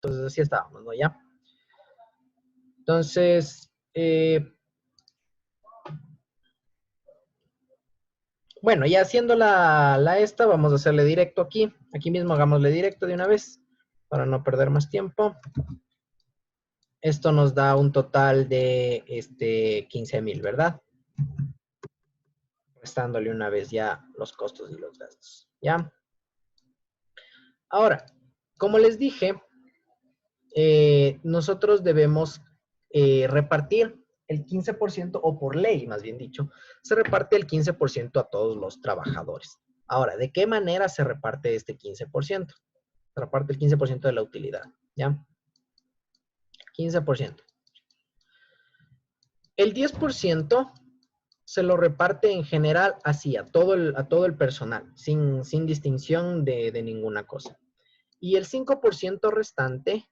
Entonces, así estábamos, ¿no? Ya. Entonces, bueno, ya haciendo la esta, vamos a hacerle directo aquí. Aquí mismo hagámosle directo de una vez, para no perder más tiempo. Esto nos da un total de 15,000, ¿verdad? Restándole una vez ya los costos y los gastos, ¿ya? Ahora, como les dije, nosotros debemos repartir el 15%, o por ley, más bien dicho, se reparte el 15% a todos los trabajadores. Ahora, ¿de qué manera se reparte este 15%? Se reparte el 15% de la utilidad, ¿ya? 15%. El 10% se lo reparte en general así, a todo el personal, sin distinción de ninguna cosa. Y el 5% restante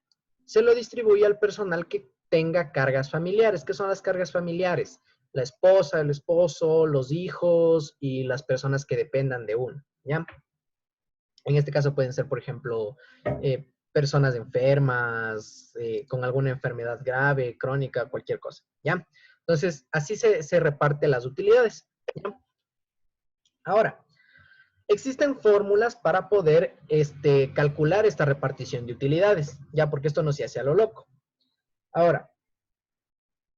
se lo distribuye al personal que tenga cargas familiares. ¿Qué son las cargas familiares? La esposa, el esposo, los hijos y las personas que dependan de uno, ¿ya? En este caso pueden ser, por ejemplo, personas enfermas, con alguna enfermedad grave, crónica, cualquier cosa, ¿ya? Entonces, así se reparten las utilidades, ¿ya? Ahora, existen fórmulas para poder calcular esta repartición de utilidades, ya, porque esto no se hace a lo loco. Ahora,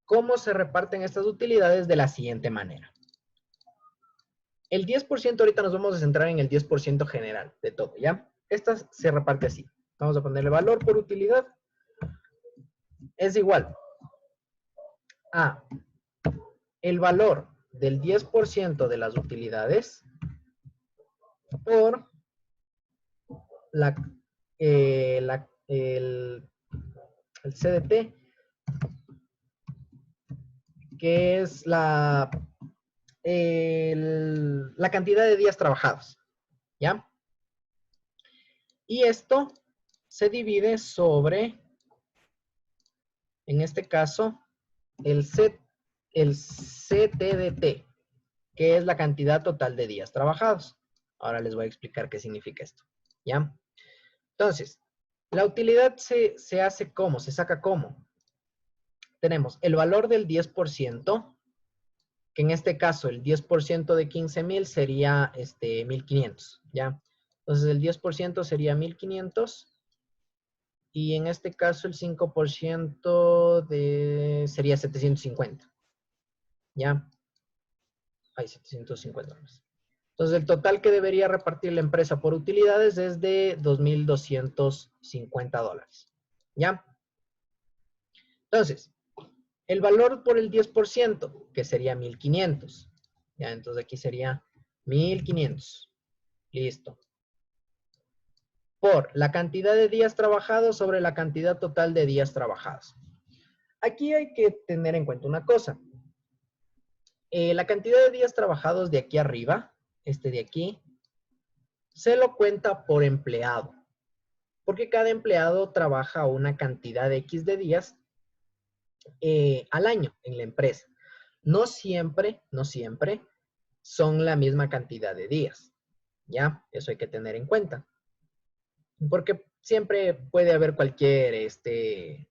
¿cómo se reparten estas utilidades? De la siguiente manera. El 10%, ahorita nos vamos a centrar en el 10% general de todo, ¿ya? Esta se reparte así. Vamos a ponerle valor por utilidad. Es igual a el valor del 10% de las utilidades por el CDT, que es la cantidad de días trabajados, ¿ya? Y esto se divide sobre, en este caso, el CTDT, que es la cantidad total de días trabajados. Ahora les voy a explicar qué significa esto, ¿ya? Entonces, la utilidad se hace ¿cómo? Se saca ¿cómo? Tenemos el valor del 10%, que en este caso el 10% de 15,000 sería 1,500, ¿ya? Entonces el 10% sería 1,500 y en este caso el 5% sería 750, ¿ya? Hay 750 más. Entonces el total que debería repartir la empresa por utilidades es de $2,250, ¿ya? Entonces, el valor por el 10%, que sería 1,500. Ya, entonces aquí sería 1,500. Listo. Por la cantidad de días trabajados sobre la cantidad total de días trabajados. Aquí hay que tener en cuenta una cosa. La cantidad de días trabajados de aquí arriba, de aquí, se lo cuenta por empleado. Porque cada empleado trabaja una cantidad de X de días al año en la empresa. No siempre son la misma cantidad de días, ¿ya? Eso hay que tener en cuenta. Porque siempre puede haber puede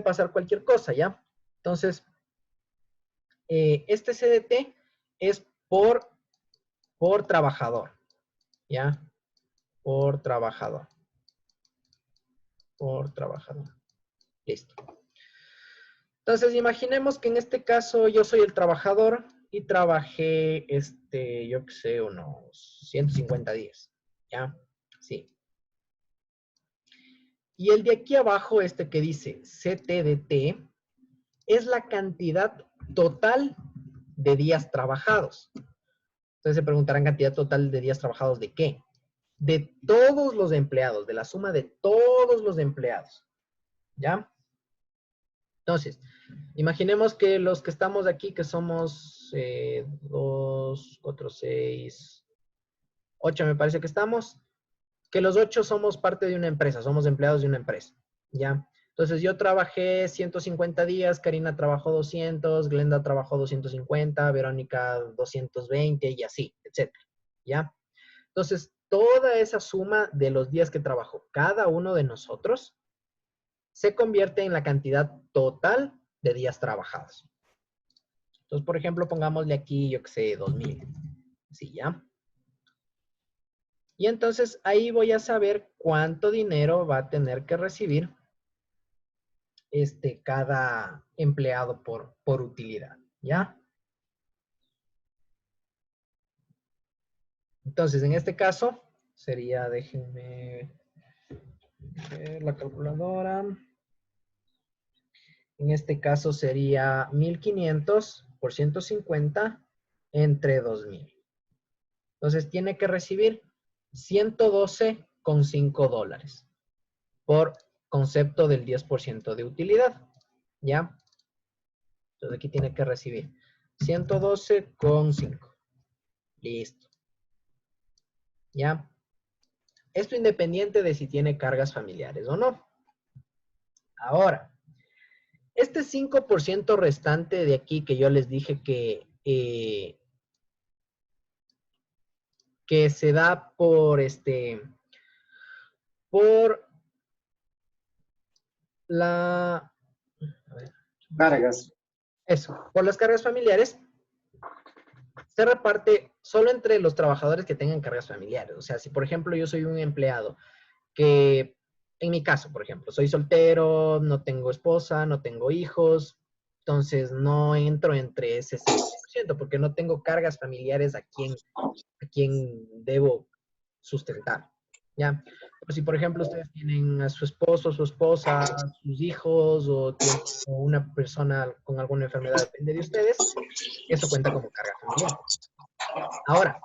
pasar cualquier cosa, ¿ya? Entonces, este CDT es por trabajador, ¿ya? Por trabajador. Por trabajador. Listo. Entonces, imaginemos que en este caso yo soy el trabajador y trabajé, yo qué sé, unos 150 días, ¿ya? Sí. Y el de aquí abajo, que dice CTDT, es la cantidad total de días trabajados. Entonces se preguntarán, ¿cantidad total de días trabajados de qué? De todos los empleados, de la suma de todos los empleados, ¿ya? Entonces, imaginemos que los que estamos aquí, que somos 2, 4, 6, 8 me parece que estamos, que los 8 somos parte de una empresa, somos empleados de una empresa, ¿ya? Entonces yo trabajé 150 días, Karina trabajó 200, Glenda trabajó 250, Verónica 220 y así, etcétera, ¿ya? Entonces, toda esa suma de los días que trabajó cada uno de nosotros se convierte en la cantidad total de días trabajados. Entonces, por ejemplo, pongámosle aquí, yo que sé, 2000. Así, ¿ya? Y entonces ahí voy a saber cuánto dinero va a tener que recibir cada empleado por utilidad, ¿ya? Entonces, en este caso, sería, déjenme ver la calculadora. En este caso sería 1500 por 150 entre 2000. Entonces, tiene que recibir 112,5 dólares por concepto del 10% de utilidad, ¿ya? Entonces, aquí tiene que recibir 112,5. Listo. ¿Ya? Esto independiente de si tiene cargas familiares o no. Ahora, este 5% restante de aquí que yo les dije que se da por por la, a ver, Cargas. eso, por las cargas familiares, se reparte solo entre los trabajadores que tengan cargas familiares. O sea, si por ejemplo yo soy un empleado que, en mi caso, por ejemplo, soy soltero, no tengo esposa, no tengo hijos, entonces no entro entre ese 5% porque no tengo cargas familiares a quien debo sustentar, ¿ya? Pero si, por ejemplo, ustedes tienen a su esposo, su esposa, sus hijos o tienen una persona con alguna enfermedad depende de ustedes, eso cuenta como carga familiar. Ahora,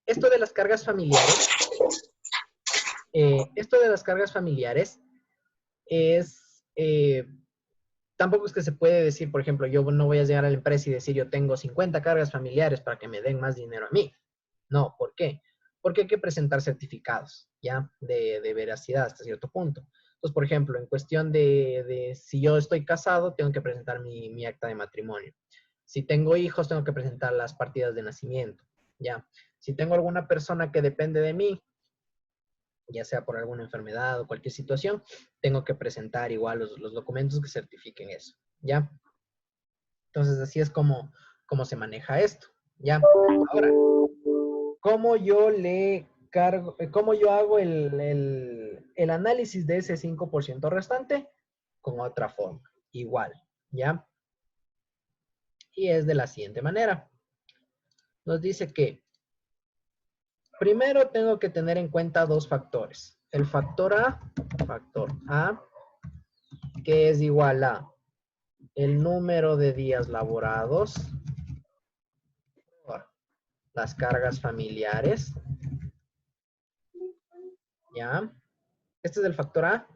esto de las cargas familiares, es, tampoco es que se puede decir, por ejemplo, yo no voy a llegar a la empresa y decir yo tengo 50 cargas familiares para que me den más dinero a mí. No, ¿por qué? Porque hay que presentar certificados, ¿ya? De veracidad hasta cierto punto. Entonces, por ejemplo, en cuestión de si yo estoy casado, tengo que presentar mi acta de matrimonio. Si tengo hijos, tengo que presentar las partidas de nacimiento, ¿ya? Si tengo alguna persona que depende de mí, ya sea por alguna enfermedad o cualquier situación, tengo que presentar igual los documentos que certifiquen eso, ¿ya? Entonces, así es como se maneja esto, ¿ya? Ahora, ¿cómo yo le cargo, cómo yo hago el análisis de ese 5% restante? Con otra forma, igual, ¿ya? Y es de la siguiente manera. Nos dice que primero tengo que tener en cuenta dos factores. El factor A, que es igual a el número de días laborados por las cargas familiares, ¿ya? Este es el factor A.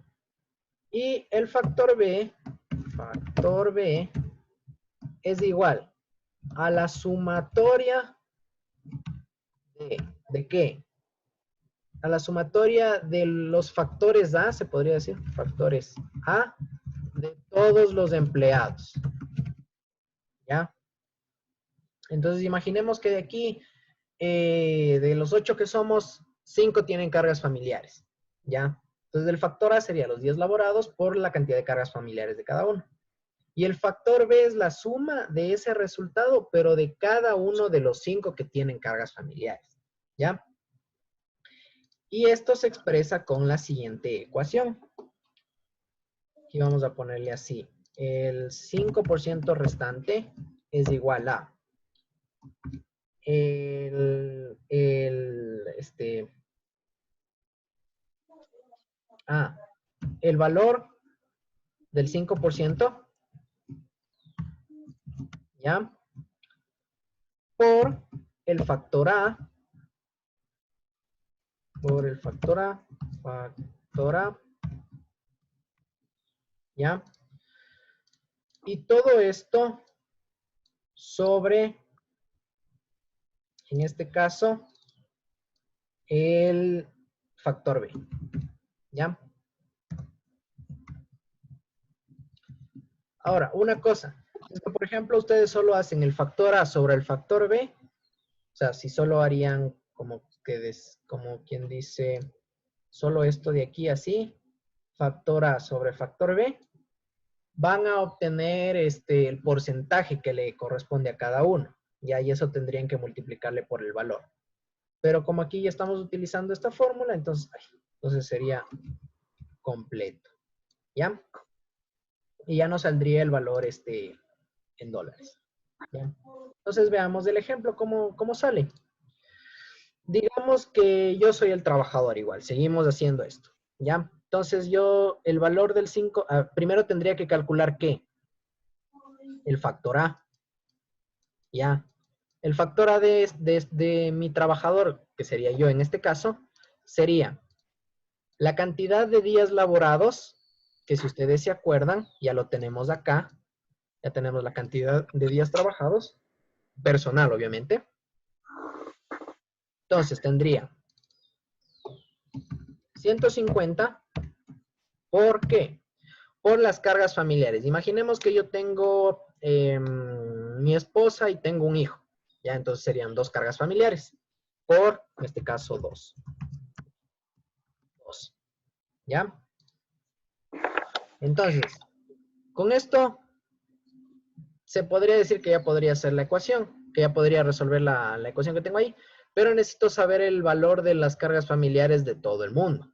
Y el factor B es igual a la sumatoria ¿de qué? A la sumatoria de los factores A, se podría decir, factores A, de todos los empleados, ¿ya? Entonces, imaginemos que de aquí, de los 8 que somos, 5 tienen cargas familiares, ¿ya? Entonces, el factor A sería los días laborados por la cantidad de cargas familiares de cada uno. Y el factor B es la suma de ese resultado, pero de cada uno de los 5 que tienen cargas familiares, ¿ya? Y esto se expresa con la siguiente ecuación. Aquí vamos a ponerle así. El 5% restante es igual a el valor del 5%, ¿ya? Por el factor A, ¿ya? Y todo esto sobre, en este caso, el factor B, ¿ya? Ahora, una cosa, por ejemplo, ustedes solo hacen el factor A sobre el factor B, o sea, si solo harían como quien dice, solo esto de aquí así, factor A sobre factor B, van a obtener el porcentaje que le corresponde a cada uno. Y ahí eso tendrían que multiplicarle por el valor. Pero como aquí ya estamos utilizando esta fórmula, entonces sería completo. ¿Ya? Y ya nos saldría el valor en dólares. ¿Ya? Entonces veamos el ejemplo, cómo sale. Digamos que yo soy el trabajador igual, seguimos haciendo esto. ¿Ya? Entonces yo, el valor del 5, primero tendría que calcular ¿qué? El factor A. ¿Ya? El factor A de mi trabajador, que sería yo en este caso, sería la cantidad de días laborados, que si ustedes se acuerdan, ya lo tenemos acá, ya tenemos la cantidad de días trabajados, personal obviamente. Entonces tendría 150, ¿por qué? Por las cargas familiares. Imaginemos que yo tengo mi esposa y tengo un hijo, ya entonces serían 2 cargas familiares, por, en este caso, 2. ¿Ya? Entonces, con esto se podría decir que ya podría hacer la ecuación, que ya podría resolver la ecuación que tengo ahí, pero necesito saber el valor de las cargas familiares de todo el mundo.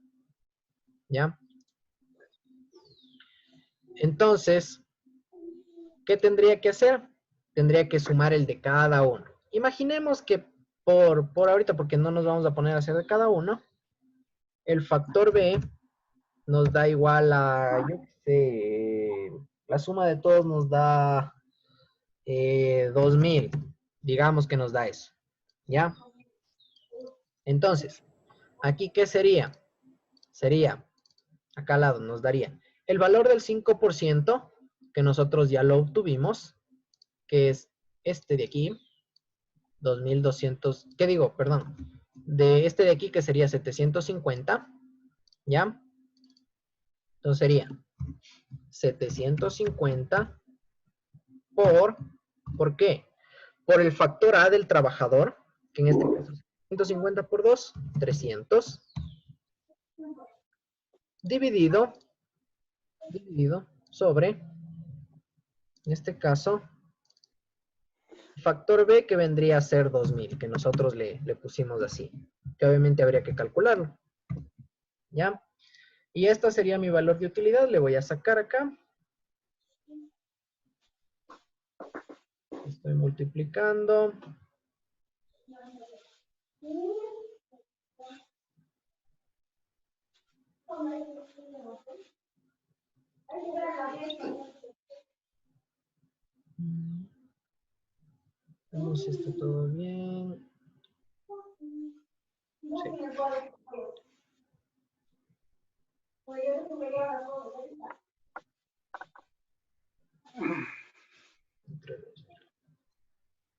¿Ya? Entonces, ¿qué tendría que hacer? Tendría que sumar el de cada uno. Imaginemos que por ahorita, porque no nos vamos a poner a hacer de cada uno, el factor B nos da igual a, yo qué sé, la suma de todos nos da 2000. Digamos que nos da eso. ¿Ya? Entonces, ¿aquí qué sería? Sería, acá al lado nos daría el valor del 5%, que nosotros ya lo obtuvimos, que es este de aquí, 2200, ¿qué digo? Perdón. De este de aquí, que sería 750, ¿ya? Entonces sería 750 ¿por qué? Por el factor A del trabajador, que en este caso es 150 por 2, 300, dividido sobre, en este caso, factor B, que vendría a ser 2000, que nosotros le pusimos así, que obviamente habría que calcularlo. ¿Ya? Y esta sería mi valor de utilidad. Le voy a sacar acá. Estoy multiplicando. Vamos si está todo bien. Sí.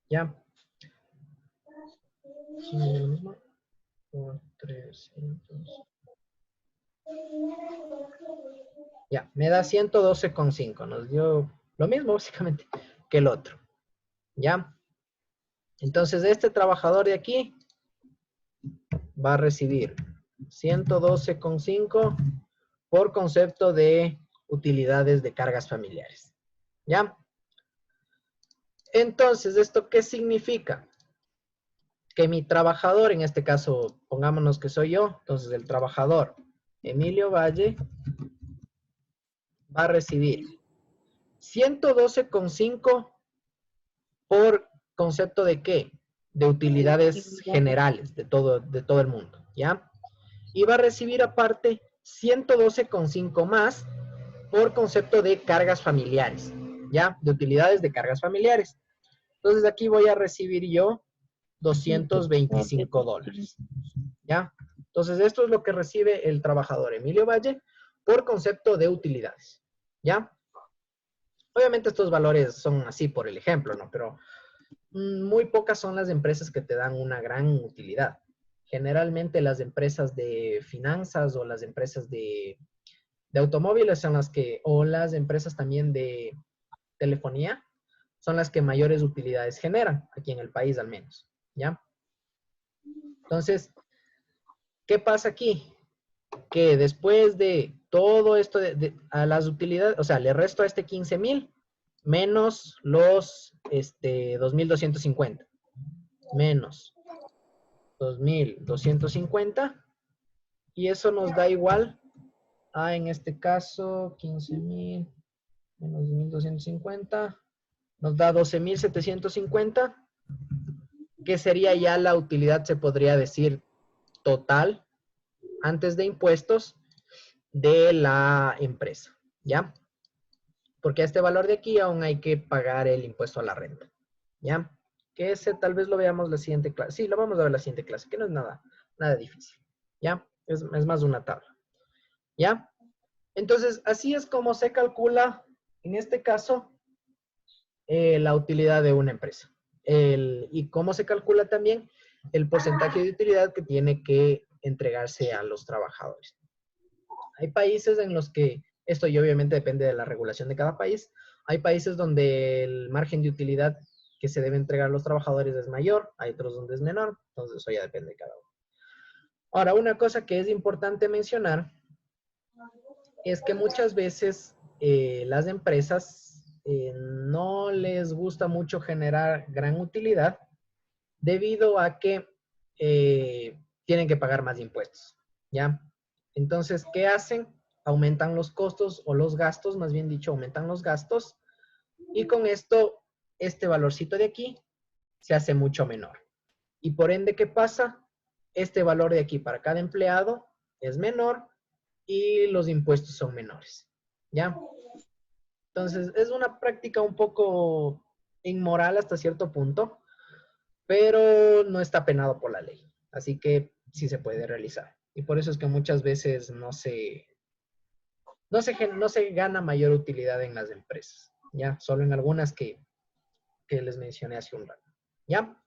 Ya. Por 300. Ya, me da 112,5. Nos dio lo mismo básicamente que el otro. ¿Ya? Entonces este trabajador de aquí va a recibir 112,5 por concepto de utilidades de cargas familiares. ¿Ya? Entonces, ¿esto qué significa? Que mi trabajador, en este caso, pongámonos que soy yo, entonces el trabajador Emilio Valle va a recibir 112,5 por concepto de ¿qué? De utilidades generales de todo el mundo, ¿ya? Y va a recibir aparte 112,5 más por concepto de cargas familiares, ¿ya? De utilidades de cargas familiares. Entonces aquí voy a recibir yo $225, ¿ya? Entonces esto es lo que recibe el trabajador Emilio Valle por concepto de utilidades, ¿ya? Obviamente estos valores son así por el ejemplo, ¿no? Pero muy pocas son las empresas que te dan una gran utilidad. Generalmente las empresas de finanzas o las empresas de automóviles son las que, o las empresas también de telefonía, son las que mayores utilidades generan, aquí en el país al menos, ¿ya? Entonces, ¿qué pasa aquí? Que después de todo esto a las utilidades, o sea, le resto a este 15,000 menos los 2,250 menos 2,250 y eso nos da igual a, en este caso, 15,000 menos 2,250 nos da 12,750, que sería ya la utilidad, se podría decir, total, antes de impuestos, de la empresa, ¿ya? Porque a este valor de aquí aún hay que pagar el impuesto a la renta, ¿ya? Que ese tal vez lo veamos la siguiente clase. Sí, lo vamos a ver la siguiente clase, que no es nada difícil, ¿ya? Es más de una tabla, ¿ya? Entonces, así es como se calcula, en este caso, la utilidad de una empresa. Y cómo se calcula también el porcentaje de utilidad que tiene que entregarse a los trabajadores. Hay países en los que, esto y obviamente depende de la regulación de cada país, hay países donde el margen de utilidad que se debe entregar a los trabajadores es mayor, hay otros donde es menor, entonces eso ya depende de cada uno. Ahora, una cosa que es importante mencionar es que muchas veces las empresas no les gusta mucho generar gran utilidad debido a que tienen que pagar más impuestos, ¿ya? Entonces, ¿qué hacen? Aumentan los costos o los gastos, más bien dicho, aumentan los gastos y con esto, este valorcito de aquí se hace mucho menor. Y por ende, ¿qué pasa? Este valor de aquí para cada empleado es menor y los impuestos son menores, ¿ya? Entonces, es una práctica un poco inmoral hasta cierto punto, pero no está penado por la ley. Así que sí se puede realizar. Y por eso es que muchas veces no se gana mayor utilidad en las empresas, ¿ya? Solo en algunas que les mencioné hace un rato, ¿ya?